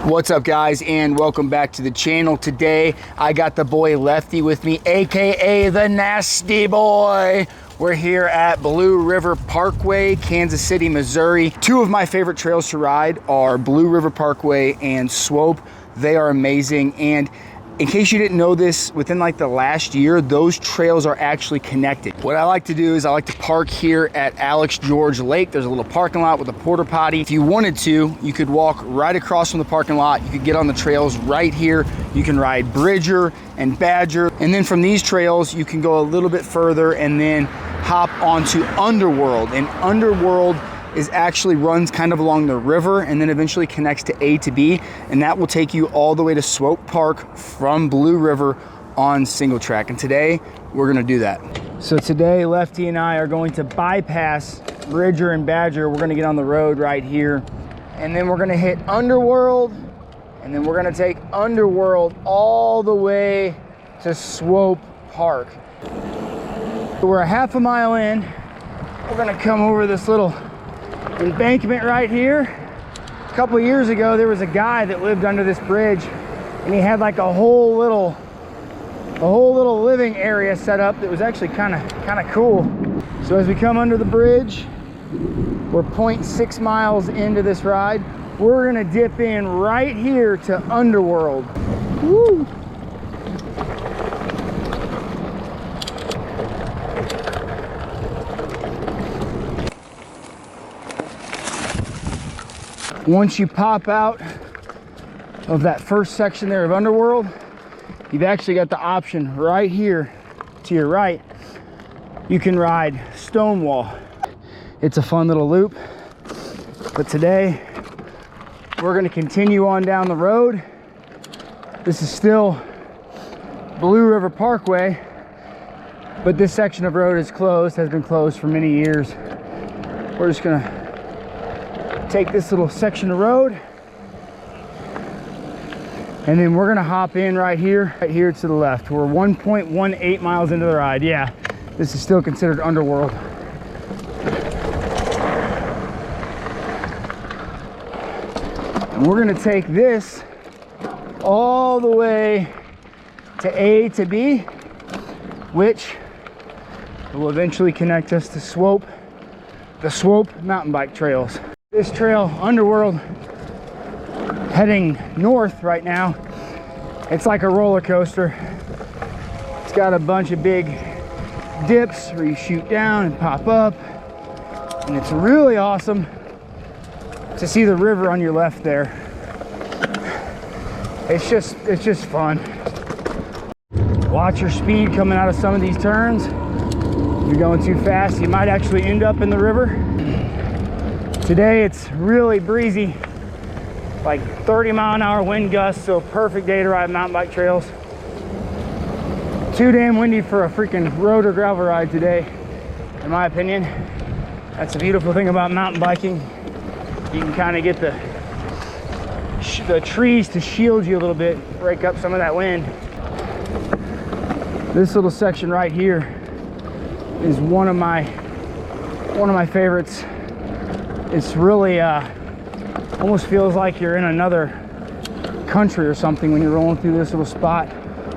What's up, guys, and welcome back to the channel. Today I got the boy Lefty with me, aka the Nasty Boy. We're here at Blue River Parkway, Kansas City, Missouri. Two of my favorite trails to ride are Blue River Parkway and Swope. They are amazing, and in case you didn't know this, within like the last year, those trails are actually connected. What I like to do is I like to park here at Alex George Lake. There's a little parking lot with a porta potty. If you wanted to, you could walk right across from the parking lot. You could get on the trails right here. You can ride Bridger and Badger. And then from these trails, you can go a little bit further and then hop onto Underworld. And Underworld actually runs kind of along the river and then eventually connects to A to B, and that will take you all the way to Swope Park from Blue River on Singletrack. And today we're gonna do that. So today Lefty and I are going to bypass Bridger and Badger. We're gonna get on the road right here, and then we're gonna hit Underworld, and then we're gonna take Underworld all the way to Swope Park. We're a half a mile in. We're gonna come over this little embankment right here. A couple years ago, there was a guy that lived under this bridge, and he had like a whole little living area set up that was actually kind of cool. So as we come under the bridge, we're 0.6 miles into this ride. We're gonna dip in right here to Underworld. Woo! Once you pop out of that first section there of Underworld, you've actually got the option right here to your right. You can ride Stonewall. It's a fun little loop. But today, we're gonna continue on down the road. This is still Blue River Parkway, but this section of road is closed, has been closed for many years. We're just gonna take this little section of road, and then we're gonna hop in right here to the left. We're 1.18 miles into the ride. Yeah, this is still considered Underworld. And we're gonna take this all the way to A to B, which will eventually connect us to Swope, the Swope mountain bike trails. This trail, Underworld, heading north right now, it's like a roller coaster. It's got a bunch of big dips where you shoot down and pop up, and it's really awesome to see the river on your left there. It's just fun. Watch your speed coming out of some of these turns. If you're going too fast, you might actually end up in the river. Today it's really breezy, like 30-mile-an-hour wind gusts, so perfect day to ride mountain bike trails. Too damn windy for a freaking road or gravel ride today, in my opinion. That's the beautiful thing about mountain biking. You can kind of get the trees to shield you a little bit, break up some of that wind. This little section right here is one of my favorites. It's really almost feels like you're in another country or something when you're rolling through this little spot.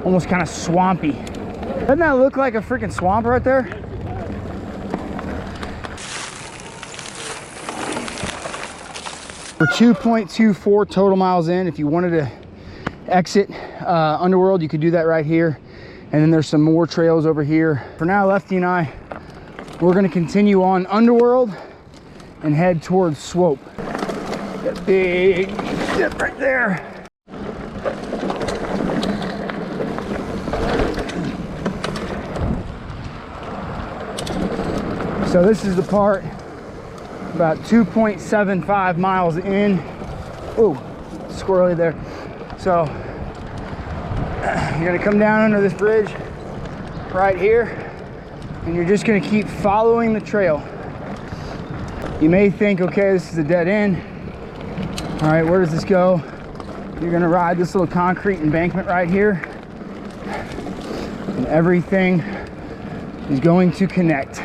Almost kind of swampy. Doesn't that look like a freaking swamp right there? We're 2.24 total miles in. If you wanted to exit Underworld, you could do that right here. And then there's some more trails over here. For now, Lefty and I, we're gonna continue on Underworld and head towards Swope. That big dip right there. So this is the part about 2.75 miles in. Oh, squirrely there. So you're gonna come down under this bridge right here, and you're just gonna keep following the trail. You may think, okay, this is a dead end. All right, where does this go? You're gonna ride this little concrete embankment right here, and everything is going to connect.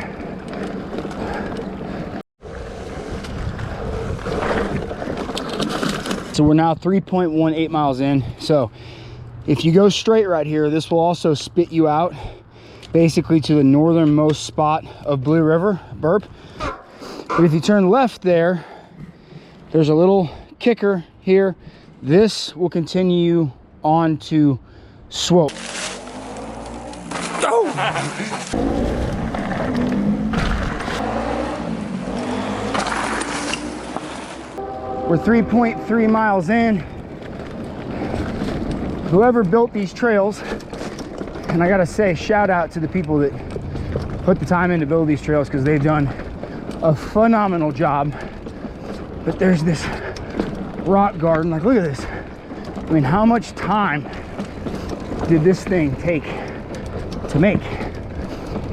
So we're now 3.18 miles in. So if you go straight right here, this will also spit you out basically to the northernmost spot of Blue River, BuRP. But if you turn left there, there's a little kicker here. This will continue on to Swope. Oh! We're 3.3 miles in. Whoever built these trails, and I gotta say, shout out to the people that put the time in to build these trails, because they've done a phenomenal job. But there's this rock garden, like look at this. I mean, how much time did this thing take to make?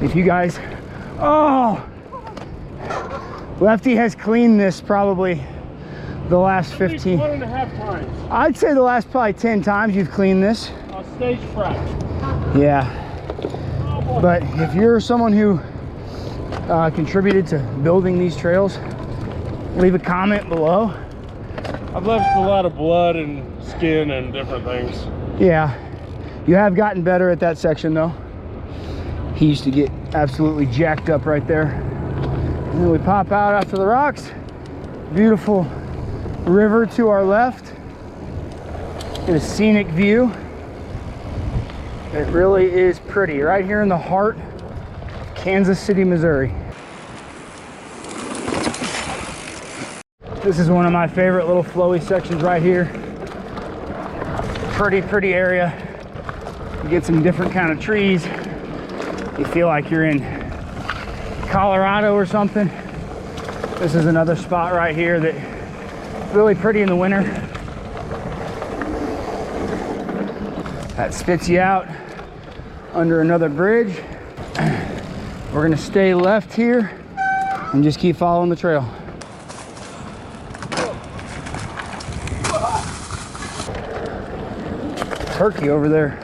If you guys, oh, Lefty has cleaned this probably the last 15. 1.5 times. I'd say the last probably 10 times you've cleaned this. Stage fright. Yeah. Oh, but if you're someone who contributed to building these trails, leave a comment below. I've left a lot of blood and skin and different things. Yeah, you have gotten better at that section though. He used to get absolutely jacked up right there. And then we pop out after the rocks. Beautiful river to our left. Get a scenic view. It really is pretty, right here in the heart of Kansas City, Missouri. This is one of my favorite little flowy sections right here. Pretty area. You get some different kind of trees. You feel like you're in Colorado or something. This is another spot right here that's really pretty in the winter. That spits you out under another bridge. We're gonna stay left here and just keep following the trail. Turkey over there.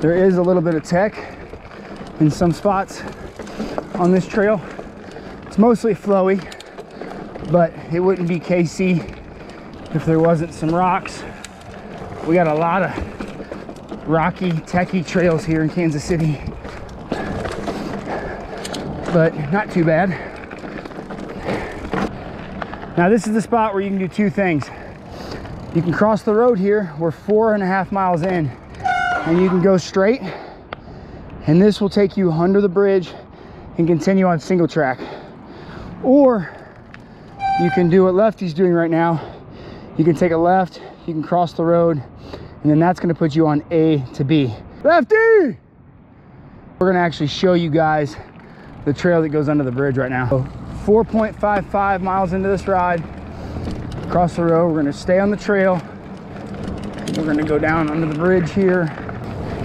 There is a little bit of tech in some spots on this trail. It's mostly flowy, but it wouldn't be KC if there wasn't some rocks. We got a lot of rocky, techy trails here in Kansas City, but not too bad. Now this is the spot where you can do two things. You can cross the road here. We're 4.5 miles in, and you can go straight, and this will take you under the bridge and continue on single track. Or you can do what Lefty's doing right now. You can take a left, you can cross the road, and then that's gonna put you on A to B. Lefty! We're gonna actually show you guys the trail that goes under the bridge right now. So 4.55 miles into this ride, across the road, we're gonna stay on the trail. We're gonna go down under the bridge here.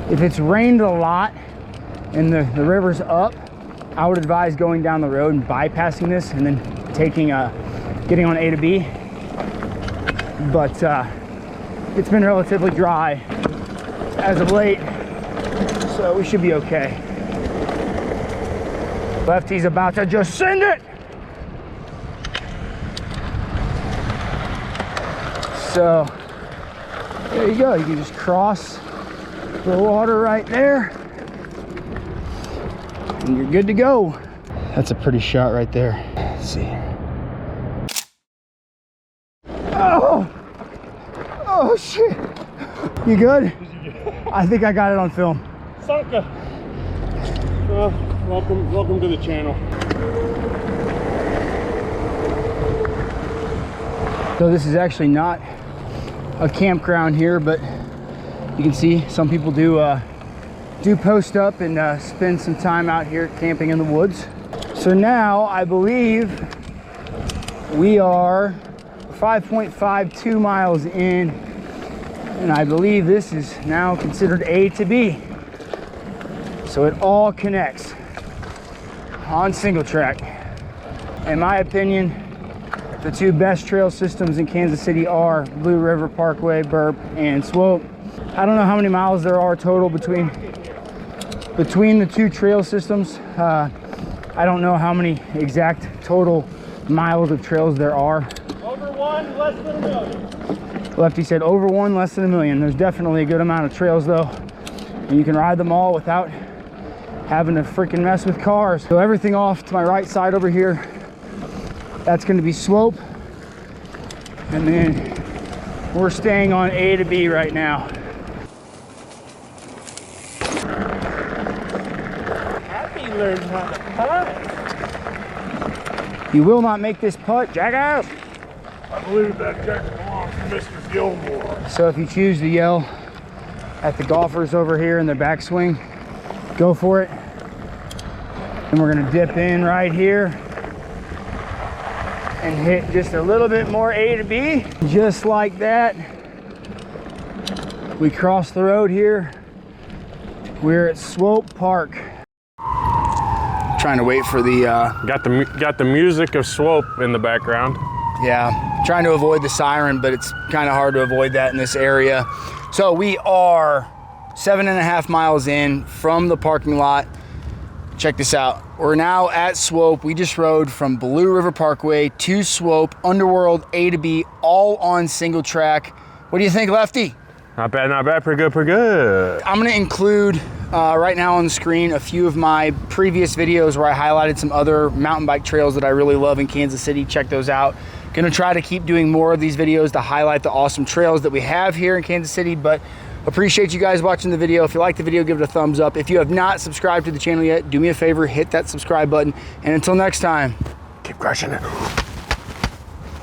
If it's rained a lot and the river's up, I would advise going down the road and bypassing this and then getting on A to B. But it's been relatively dry as of late, so we should be okay. Lefty's about to just send it. So there you go. You can just cross the water right there and you're good to go. That's a pretty shot right there. Let's see. Oh shit. You good? I think I got it on film. Sanka. Welcome to the channel. So this is actually not a campground here, but you can see some people do post up and spend some time out here camping in the woods. So now I believe we are 5.52 miles in, and I believe this is now considered A to B. So it all connects on single track. In my opinion, the two best trail systems in Kansas City are Blue River Parkway, BuRP and Swope. I don't know how many miles there are total between the two trail systems. I don't know how many exact total miles of trails there are. Over 1, less than 1 million. Lefty said over 1, less than 1 million. There's definitely a good amount of trails though, and you can ride them all without having to freaking mess with cars. So everything off to my right side over here, that's going to be Swope, and then we're staying on A to B right now. Happy learned how to putt. You will not make this putt, jack up. I believe that check belongs to Mr. Gilmore. So if you choose to yell at the golfers over here in their backswing, go for it. And we're gonna dip in right here and hit just a little bit more A to B. Just like that. We cross the road here. We're at Swope Park. Trying to wait for the Got the music of Swope in the background. yeah, trying to avoid the siren, but it's kind of hard to avoid that in this area. So we are 7.5 miles in from the parking lot. Check this out. We're now at Swope. We just rode from Blue River Parkway to Swope, Underworld, A to B, all on single track. What do you think, Lefty? Not bad, pretty good. I'm gonna include right now on the screen a few of my previous videos where I highlighted some other mountain bike trails that I really love in Kansas City. Check those out. Gonna try to keep doing more of these videos to highlight the awesome trails that we have here in Kansas City, but appreciate you guys watching the video. If you like the video, give it a thumbs up. If you have not subscribed to the channel yet, do me a favor, hit that subscribe button. And until next time, Keep crushing it.